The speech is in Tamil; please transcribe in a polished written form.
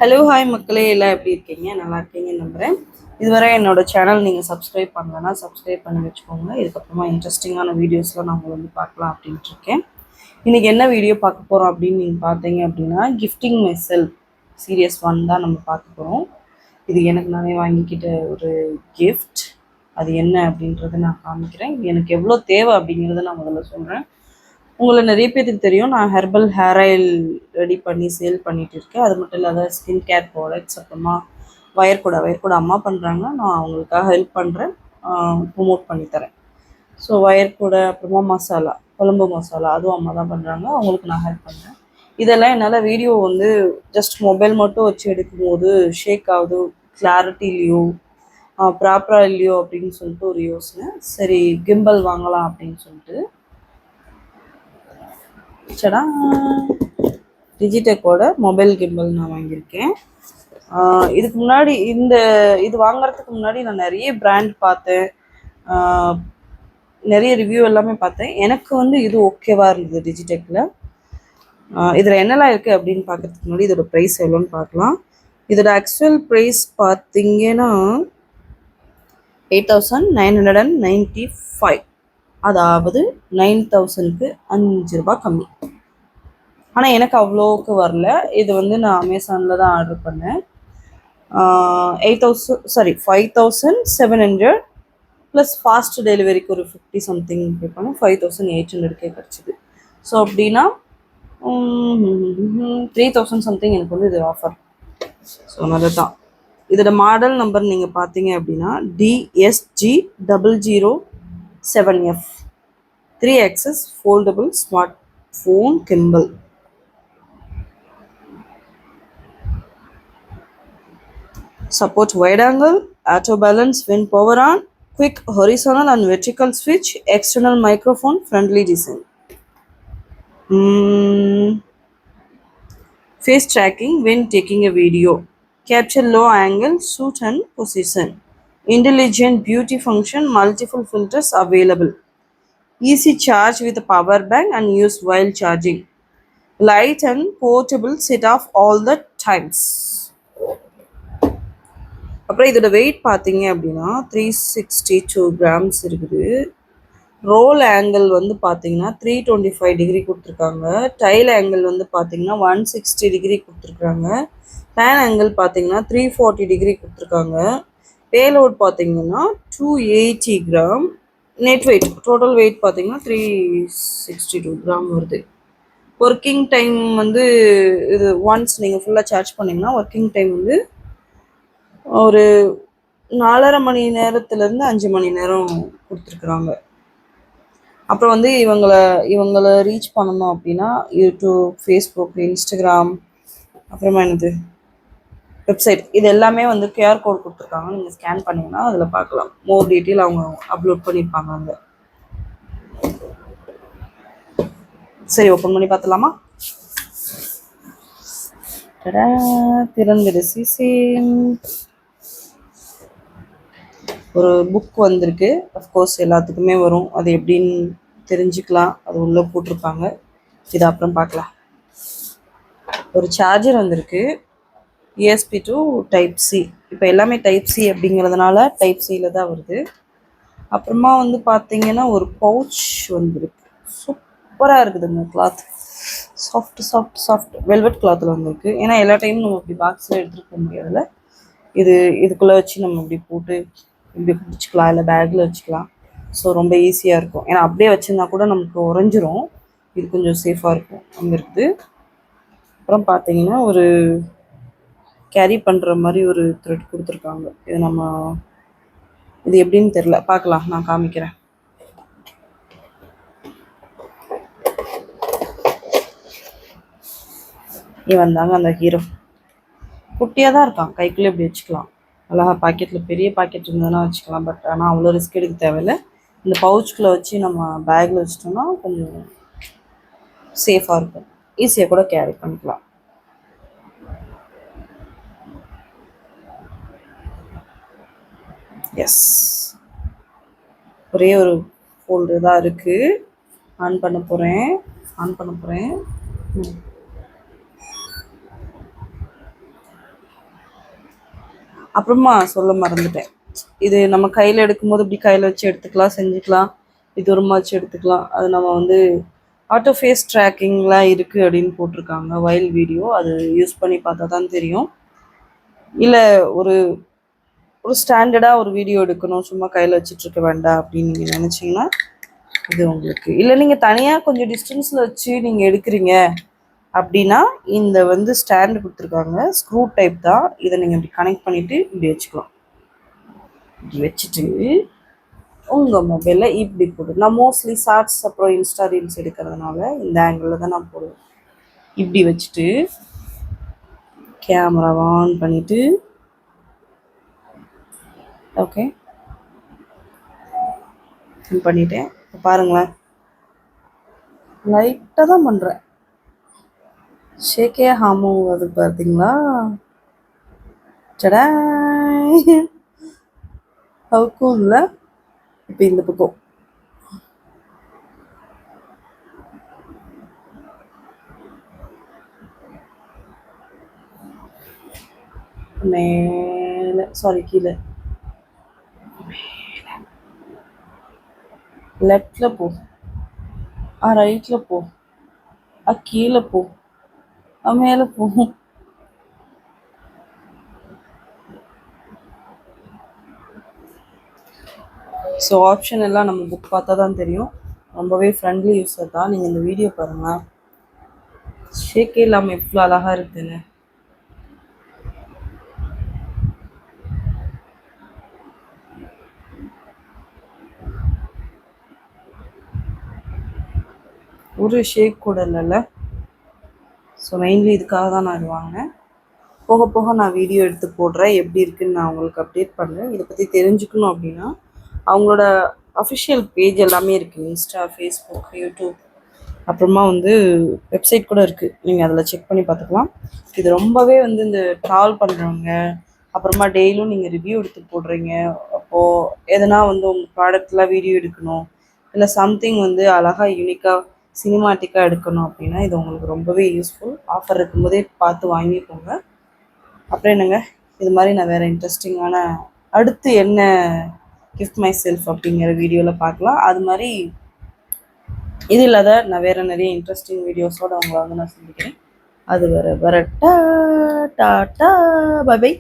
ஹலோ ஹாய் மக்களே, எல்லாம் எப்படி இருக்கீங்க? நல்லா இருக்கீங்கன்னு நம்புகிறேன். இதுவரை என்னோட சேனல் நீங்கள் சப்ஸ்கிரைப் பண்ணலன்னா சப்ஸ்கிரைப் பண்ணி வச்சுக்கோங்க. இதுக்கப்புறமா இன்ட்ரெஸ்டிங்கான வீடியோஸ்லாம் நான் வந்து பார்க்கலாம் அப்படின்ட்டு இருக்கேன். இன்றைக்கி என்ன வீடியோ பார்க்க போகிறோம் அப்படின்னு நீங்கள் பார்த்தீங்க அப்படின்னா, கிஃப்டிங் மை செல்ஃப் சீரியஸ் 1 தான் நம்ம பார்க்க போகிறோம். இது எனக்கு நானே வாங்கிக்கிட்ட ஒரு கிஃப்ட். அது என்ன அப்படின்றத நான் காமிக்கிறேன். இது எனக்கு எவ்வளோ தேவை அப்படிங்கிறத நான் முதல்ல சொல்கிறேன். உங்களை நிறைய பேருக்கு தெரியும், நான் ஹெர்பல் ஹேர் ஆயில் ரெடி பண்ணி சேல் பண்ணிகிட்டு இருக்கேன். அது மட்டும் இல்லாத ஸ்கின் கேர் ப்ராடக்ட்ஸ், அப்புறமா வயர்கூட அம்மா பண்ணுறாங்க, நான் அவங்களுக்காக ஹெல்ப் பண்ணுறேன், ப்ரொமோட் பண்ணித்தரேன். ஸோ வயர்கூட, அப்புறமா மசாலா, குழம்பு மசாலா, அதுவும் அம்மா தான் பண்ணுறாங்க, அவங்களுக்கு நான் ஹெல்ப் பண்ணுறேன். இதெல்லாம் என்னால் வீடியோ வந்து ஜஸ்ட் மொபைல் மட்டும் வச்சு எடுக்கும்போது ஷேக் ஆகுது, கிளாரிட்டி இல்லையோ ப்ராப்பராக இல்லையோ அப்படின்னு சொல்லிட்டு ஒரு யோசனை. சரி, கிம்பல் வாங்கலாம் அப்படின்னு சொல்லிட்டு டிஜிடெக்கோட மொபைல் கிம்பல் நான் வாங்கியிருக்கேன். இதுக்கு முன்னாடி இது வாங்குறதுக்கு முன்னாடி நான் நிறைய பிராண்ட் பார்த்தேன், நிறைய ரிவ்யூ எல்லாமே பார்த்தேன். எனக்கு வந்து இது ஓகேவாக இருந்தது டிஜிடெக்கில். இதில் என்னெல்லாம் இருக்குது அப்படின்னு பார்க்குறதுக்கு முன்னாடி இதோட ப்ரைஸ் எவ்வளோன்னு பார்க்கலாம். இதோட ஆக்சுவல் ப்ரைஸ் பார்த்தீங்கன்னா 8,995, அதாவது 9,000க்கு 5 ரூபா கம்மி. ஆனால் எனக்கு அவ்வளோக்கு வரல. இது வந்து நான் அமேசானில் தான் ஆர்டர் பண்ணேன். 5,700 ப்ளஸ் ஃபாஸ்ட் டெலிவரிக்கு ஒரு 50 சம்திங் பே பண்ணேன். 5,800க்கே கிடச்சிது. ஸோ அப்படின்னா 3,000 சம்திங் எனக்கு வந்து இது ஆஃபர். ஸோ அதுதான். இதோட மாடல் நம்பர் நீங்கள் பார்த்தீங்க அப்படின்னா DSG007F 3 axis foldable smart phone gimbal. Support wide angle, auto balance when power on, quick horizontal and vertical switch, external microphone, friendly design. Face tracking when taking a video, capture low angle, shoot and position. Intelligent beauty function, multiple filters available. Easy charge with a power bank and use while charging. Light and portable, set off all the times. அப்புறம் இதோட வெயிட் பார்த்தீங்க அப்படின்னா 362 கிராம்ஸ் இருக்குது. ரோல் ஆங்கிள் வந்து பார்த்தீங்கன்னா 325 டிகிரி கொடுத்துருக்காங்க. டைல் ஆங்கிள் வந்து பார்த்தீங்கன்னா 160 டிகிரி கொடுத்துருக்காங்க. பேன் ஆங்கிள் பார்த்தீங்கன்னா 340 டிகிரி கொடுத்துருக்காங்க. பேலோட் பார்த்தீங்கன்னா 280 gram. Net wait, total wait பார்த்தீங்கன்னா 362 கிராம் வருது. ஒர்க்கிங் டைம் வந்து இது ஒன்ஸ் நீங்கள் ஃபுல்லாக சார்ஜ் பண்ணிங்கன்னா ஒர்க்கிங் டைம் வந்து ஒரு 4.5 மணி நேரத்துலேருந்து 5 மணி நேரம் கொடுத்துருக்குறாங்க. அப்புறம் வந்து இவங்களை ரீச் பண்ணணும் அப்படின்னா யூடியூப், ஃபேஸ்புக், இன்ஸ்டாகிராம், அப்புறமா என்னது வெப்சைட், இது எல்லாமே வந்து QR கோட் கொடுத்துருக்காங்க. நீங்கள் ஸ்கேன் பண்ணிங்கன்னா அதில் பார்க்கலாம். மோர் டீட்டெயில் அவங்க அப்லோட் பண்ணியிருப்பாங்க அங்கே. சரி, ஓப்பன் பண்ணி பார்த்துலாமா? திறந்துடு சிசிம். ஒரு புக் வந்திருக்கு. அஃப்கோர்ஸ் எல்லாத்துக்குமே வரும், அது எப்படின்னு தெரிஞ்சுக்கலாம். அது உள்ளே போட்டிருப்பாங்க. இது அப்புறம் பார்க்கலாம். ஒரு சார்ஜர் வந்திருக்கு, USB to Type-C. இப்போ எல்லாமே Type-C அப்படிங்கிறதுனால Type-Cயில் தான் வருது. அப்புறமா வந்து பார்த்தீங்கன்னா ஒரு பவுச் வந்திருக்கு. சூப்பராக இருக்குதுங்க. கிளாத் சாஃப்ட் வெல்வெட் கிளாத்தில் வந்திருக்கு. ஏன்னா எல்லா டைமும் நம்ம இப்படி பாக்ஸில் எடுத்துகிட்டு போக முடியாதுல்ல. இதுக்குள்ளே வச்சு நம்ம இப்படி போட்டு இப்படி பிடிச்சிக்கலாம், இல்லை பேக்கில் வச்சுக்கலாம். ஸோ ரொம்ப ஈஸியாக இருக்கும். ஏன்னா அப்படியே வச்சுருந்தா கூட நமக்கு உறைஞ்சிரும். இது கொஞ்சம் சேஃபாக இருக்கும். அங்கே இருக்குது. அப்புறம் பார்த்தீங்கன்னா ஒரு கேரி பண்ணுற மாதிரி ஒரு த்ரெட் கொடுத்துருக்காங்க. இது எப்படின்னு தெரில, பார்க்கலாம், நான் காமிக்கிறேன். இவன் தாங்க அந்த ஹீரோ. குட்டியாக தான் இருக்கான், கைக்குள்ளே இப்படி வச்சுக்கலாம். அழகா பாக்கெட்டில், பெரிய பாக்கெட் இருந்ததுன்னா வச்சுக்கலாம். பட் ஆனால் அவ்வளோ ரிஸ்க் எடுக்க தேவையில்லை. இந்த பவுச்சுக்குள்ளே வச்சு நம்ம பேக்கில் வச்சிட்டோம்னா கொஞ்சம் சேஃபாக இருக்கும். ஈஸியாக கூட கேரி பண்ணிக்கலாம். எஸ், ஒரே ஒரு ஃபோல்டர் தான் இருக்குது. ஆன் பண்ண போகிறேன். அப்புறமா சொல்ல மறந்துட்டேன், இது நம்ம கையில் எடுக்கும்போது இப்படி கையில் வச்சு எடுத்துக்கலாம், செஞ்சுக்கலாம், இது தூரமாக வச்சு எடுத்துக்கலாம். அது நம்ம வந்து ஆட்டோ ஃபேஸ் ட்ராக்கிங்லாம் இருக்குது அப்படின்னு போட்டிருக்காங்க. வைல்ட் வீடியோ அது யூஸ் பண்ணி பார்த்தா தான் தெரியும். இல்லை ஒரு ஒரு ஸ்டாண்டர்டாக ஒரு வீடியோ எடுக்கணும், சும்மா கையில் வச்சுட்ருக்க வேண்டாம் அப்படின்னு நீங்கள் நினச்சிங்கன்னா இது உங்களுக்கு, இல்லை நீங்கள் தனியாக கொஞ்சம் டிஸ்டன்ஸில் வச்சு நீங்கள் எடுக்கிறீங்க அப்படின்னா இந்த வந்து ஸ்டாண்டு கொடுத்துருக்காங்க, ஸ்க்ரூ டைப் தான். இதை நீங்கள் இப்படி கனெக்ட் பண்ணிவிட்டு இப்படி வச்சுக்கலாம். இப்படி வச்சுட்டு உங்கள் மொபைலில் இப்படி போடு. நான் மோஸ்ட்லி ஷார்ட்ஸ் அப்புறம் இன்ஸ்டா ரீல்ஸ் எடுக்கிறதுனால இந்த ஆங்கிளில் தான் நான் போடுவேன். இப்படி வச்சுட்டு கேமராவை ஆன் பண்ணிவிட்டு ஓகே பண்ணிட்டேன். இப்போ பாருங்களேன், லைட்டாக தான் பண்ணுறேன், ஷேக்கே ஹாமும் அது பார்த்தீங்களா? சடா அவுக்கும் இல்லை. இப்போ இந்த பக்கம் மேலே, சாரி கீழே, லெஃப்டில் போ, ரைட்டில் போ, கீழே போ, மேலே போ. ஸோ ஆப்ஷன் எல்லாம் நம்ம புக் பார்த்தா தான் தெரியும். ரொம்பவே ஃப்ரெண்ட்லி யூஸர் தான். நீங்கள் இந்த வீடியோ பாருங்கள், ஷேக்கே இல்லாமல் எவ்வளோ அழகாக இருக்குதுன்னு. ஒரு ஷேக் கூட இல்லைல்ல. ஸோ மெயின்லி இதுக்காக தான் நான் இது வாங்கினேன். போக போக நான் வீடியோ எடுத்து போடுறேன், எப்படி இருக்குதுன்னு நான் உங்களுக்கு அப்டேட் பண்ணுறேன். இதை பற்றி தெரிஞ்சுக்கணும் அப்படின்னா அவங்களோட அஃபிஷியல் பேஜ் எல்லாமே இருக்குது, இன்ஸ்டா, ஃபேஸ்புக், யூடியூப், அப்புறமா வந்து வெப்சைட் கூட இருக்குது. நீங்கள் அதில் செக் பண்ணி பார்த்துக்கலாம். இது ரொம்பவே வந்து இந்த ட்ராவல் பண்ணுறவங்க, அப்புறமா டெய்லியும் நீங்கள் ரிவ்யூ எடுத்து போடுறீங்க, அப்போது எதனா வந்து உங்கள் ப்ராடக்ட்லாம் வீடியோ எடுக்கணும், இல்லை சம்திங் வந்து அழகாக யூனிக்காக சினிமாட்டிக்காக எடுக்கணும் அப்படின்னா இது உங்களுக்கு ரொம்பவே யூஸ்ஃபுல். ஆஃபர் இருக்கும்போதே பார்த்து வாங்கிக்கோங்க. அப்புறம் என்னங்க, இது மாதிரி நான் வேறு இன்ட்ரெஸ்டிங்கான அடுத்து என்ன கிஃப்ட் மை செல்ஃப் அப்படிங்கிற வீடியோவில் பார்க்கலாம். அது மாதிரி இது இல்லாத நான் வேறு நிறைய இன்ட்ரெஸ்டிங் வீடியோஸோடு உங்களை வந்து நான் சந்திக்கிறேன். அது வேறு டாட்டா பை பை.